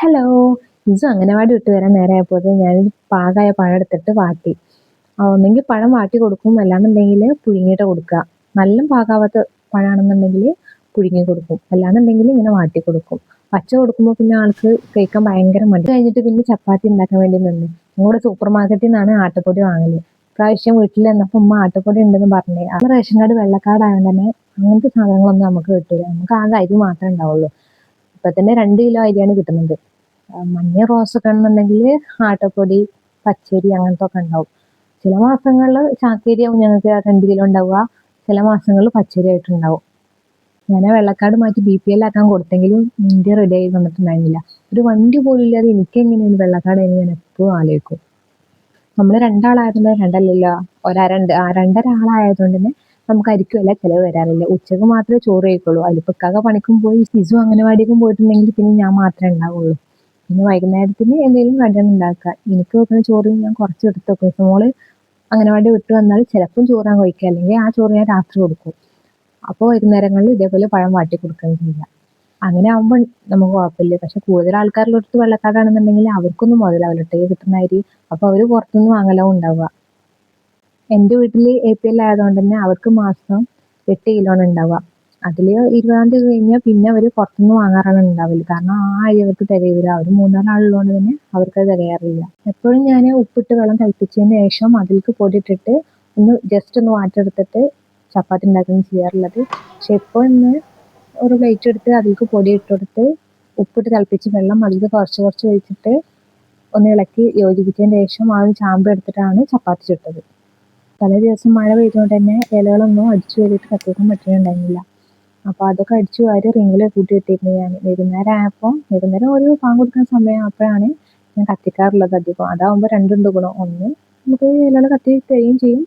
Hello. ഇജു anganwadi വിട്ട് വരാൻ നേരമായപ്പോൾ ഞാൻ പാകമായ പഴം എടുത്തിട്ട് വാട്ടി. ഒന്നെങ്കിൽ പഴം വാട്ടി കൊടുക്കും, അല്ലാന്നുണ്ടെങ്കിൽ പുഴുങ്ങിയിട്ട് കൊടുക്കുക. നല്ല പാകാവാത്ത പഴമാണെന്നുണ്ടെങ്കിൽ പുഴുങ്ങി കൊടുക്കും, അല്ലാന്നുണ്ടെങ്കിൽ ഇങ്ങനെ വാട്ടി കൊടുക്കും. പച്ച കൊടുക്കുമ്പോൾ പിന്നെ ആൾക്ക് കഴിക്കാൻ ഭയങ്കര മടി. കഴിഞ്ഞിട്ട് പിന്നെ ചപ്പാത്തി ഉണ്ടാക്കാൻ വേണ്ടി നിന്ന്. ഞങ്ങളുടെ സൂപ്പർ മാർക്കറ്റിൽ നിന്നാണ് ആട്ടപ്പൊടി വാങ്ങല്. പ്രാവശ്യം വീട്ടിൽ വന്നപ്പോൾ ഉമ്മ ആട്ടപ്പൊടി ഉണ്ടെന്ന് പറഞ്ഞേ. അത് റേഷൻ കാർഡ് വെള്ളക്കാർഡായതുകൊണ്ട് തന്നെ അങ്ങനത്തെ സാധനങ്ങളൊന്നും നമുക്ക് കിട്ടില്ല. നമുക്ക് ആകെ അരി മാത്രമേ ഉണ്ടാവുള്ളൂ. ഇപ്പൊ തന്നെ 2 കിലോ അരിയാണ് കിട്ടുന്നത്. മഞ്ഞ റോസൊക്കെ ആണെന്നുണ്ടെങ്കിൽ ആട്ടപ്പൊടി, പച്ചരി അങ്ങനത്തെ ഒക്കെ ഉണ്ടാവും. ചില മാസങ്ങളിൽ ചാക്കരിയാവും ഞങ്ങൾക്ക് 2 കിലോ ഉണ്ടാവുക, ചില മാസങ്ങളിൽ പച്ചരി ആയിട്ടുണ്ടാവും. ഞാൻ ആ വെള്ളക്കാട് മാറ്റി BPL ആക്കാൻ കൊടുത്തെങ്കിലും ഇന്ത്യ റെഡി ആയി വന്നിട്ടുണ്ടായിരുന്നില്ല. ഒരു വണ്ടി പോലും ഇല്ലാതെ എനിക്ക് എങ്ങനെയാണ് വെള്ളക്കാട് എന്ന് ഞാൻ എപ്പോഴും ആലോചിക്കും. നമ്മൾ രണ്ടാളായതുകൊണ്ട്, രണ്ടല്ലല്ലോ, രണ്ടര ആളായതുകൊണ്ട് തന്നെ നമുക്ക് അരിക്കും വല്ല ചിലവ് വരാറില്ല. ഉച്ചക്ക് മാത്രമേ ചോറ് കഴിക്കുള്ളൂ. അതിലിപ്പൊക്കെ പണിക്കും പോയി സിസു അംഗനവാടിക്കും പോയിട്ടുണ്ടെങ്കിൽ പിന്നെ ഞാൻ മാത്രമേ ഉണ്ടാവുള്ളൂ. പിന്നെ വൈകുന്നേരത്തിന് എന്തെങ്കിലും കടിയാണ് ഉണ്ടാക്കുക. എനിക്ക് വെക്കുന്ന ചോറ് ഞാൻ കുറച്ച് എടുത്ത് വെക്കും. മോള് അംഗനവാടി വിട്ട് വന്നാൽ ചിലപ്പം ചോറ് ഞാൻ കഴിക്കുക, അല്ലെങ്കിൽ ആ ചോറ് ഞാൻ രാത്രി കൊടുക്കും. അപ്പോൾ വൈകുന്നേരങ്ങളിൽ ഇതേപോലെ പഴം വാട്ടി കൊടുക്കുകയും ചെയ്യാം. അങ്ങനെ ആകുമ്പോൾ നമുക്ക് കുഴപ്പമില്ല. പക്ഷെ കൂടുതൽ ആൾക്കാരിലോട്ട് വെള്ളക്കാടാണെന്നുണ്ടെങ്കിൽ അവർക്കൊന്നും മുതലാവില്ല, കിട്ടുന്ന അരി. അപ്പോൾ അവർ പുറത്തുനിന്ന് വാങ്ങലാവും ഉണ്ടാവുക. എൻ്റെ വീട്ടിൽ APL ആയതുകൊണ്ട് തന്നെ അവർക്ക് മാസം 8 കിലോ ആണ് ഉണ്ടാവുക. അതിൽ 20-ാം തീയതി കഴിഞ്ഞാൽ പിന്നെ അവർ പുറത്തുനിന്ന് വാങ്ങാറാണ് ഉണ്ടാവില്ല. കാരണം ആ അരി അവർക്ക് തികയില്ല. അവർ 3-4 ആളുള്ളതുകൊണ്ട് തന്നെ അവർക്കത് തികയാറില്ല. എപ്പോഴും ഞാൻ ഉപ്പിട്ട് വെള്ളം തിളപ്പിച്ചതിന് ശേഷം അതിലേക്ക് പൊടി ഇട്ടിട്ട് ജസ്റ്റ് ഒന്ന് വാട്ടിയെടുത്തിട്ട് ചപ്പാത്തി ഉണ്ടാക്കുകയാണ് ചെയ്യാറുള്ളത്. പക്ഷെ ഇപ്പോൾ ഇന്ന് ഒരു പ്ലേറ്റ് എടുത്ത് അതിലേക്ക് പൊടി ഇട്ടെടുത്ത് ഉപ്പിട്ട് തിളപ്പിച്ച് വെള്ളം അതിലേക്ക് കുറച്ച് കുറച്ച് ഒഴിച്ചിട്ട് ഒന്ന് ഇളക്കി യോജിപ്പിച്ചതിന് ശേഷം ആ ചാമ്പ് എടുത്തിട്ടാണ് ചപ്പാത്തി ചുട്ടത്. തലേ ദിവസം മഴ പെയ്തുകൊണ്ട് തന്നെ ഇലകളൊന്നും അടിച്ചു വാരിയിട്ട് കത്തിക്കാൻ പറ്റുന്നുണ്ടായിരുന്നില്ല. അപ്പോൾ അതൊക്കെ അടിച്ചു വാരി റിങ്ങിൽ കൂട്ടിയിട്ടിരുന്നു ഞാൻ. വൈകുന്നേരം ഒരു പാൻ കൊടുക്കുന്ന സമയം അപ്പോഴാണ് ഞാൻ കത്തിക്കാറുള്ളത് അധികം. അതാവുമ്പോൾ രണ്ടുണ്ട് ഗുണം. ഒന്ന്, നമുക്ക് ഇലകൾ കത്തി കഴിയുകയും ചെയ്യും.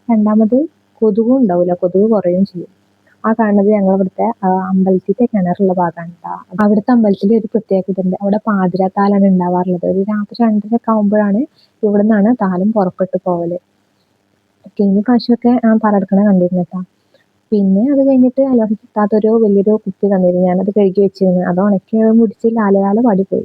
രണ്ടാമത്, കൊതുകും ഉണ്ടാവില്ല, കൊതുക് കുറയുകയും ചെയ്യും. ആ കാണുന്നത് ഞങ്ങളിവിടുത്തെ അമ്പലത്തിൻ്റെ കിണറുള്ള ഭാഗമാണ് കേട്ടോ. അവിടുത്തെ അമ്പലത്തിൽ ഒരു പ്രത്യേകത ഉണ്ട്. അവിടെ പാതിരാത്താലാണ് ഉണ്ടാവാറുള്ളത്. ഒരു രാത്രി 2:30 ആകുമ്പോഴാണ് ഇവിടെ നിന്നാണ് താലം പുറപ്പെട്ട് പോവല്. കഴിഞ്ഞ പ്രാവശ്യമൊക്കെ പറയെടുക്കണ കണ്ടിരുന്നു കേട്ടോ. പിന്നെ അത് കഴിഞ്ഞിട്ട് അലോഹ കിട്ടാത്തൊരു വലിയൊരു കുപ്പി തന്നിരുന്നു. ഞാനത് കഴുകി വെച്ചിരുന്നു. അത് ഉണക്കി മുടിച്ച് ലാലലാല പാടിപ്പോയി.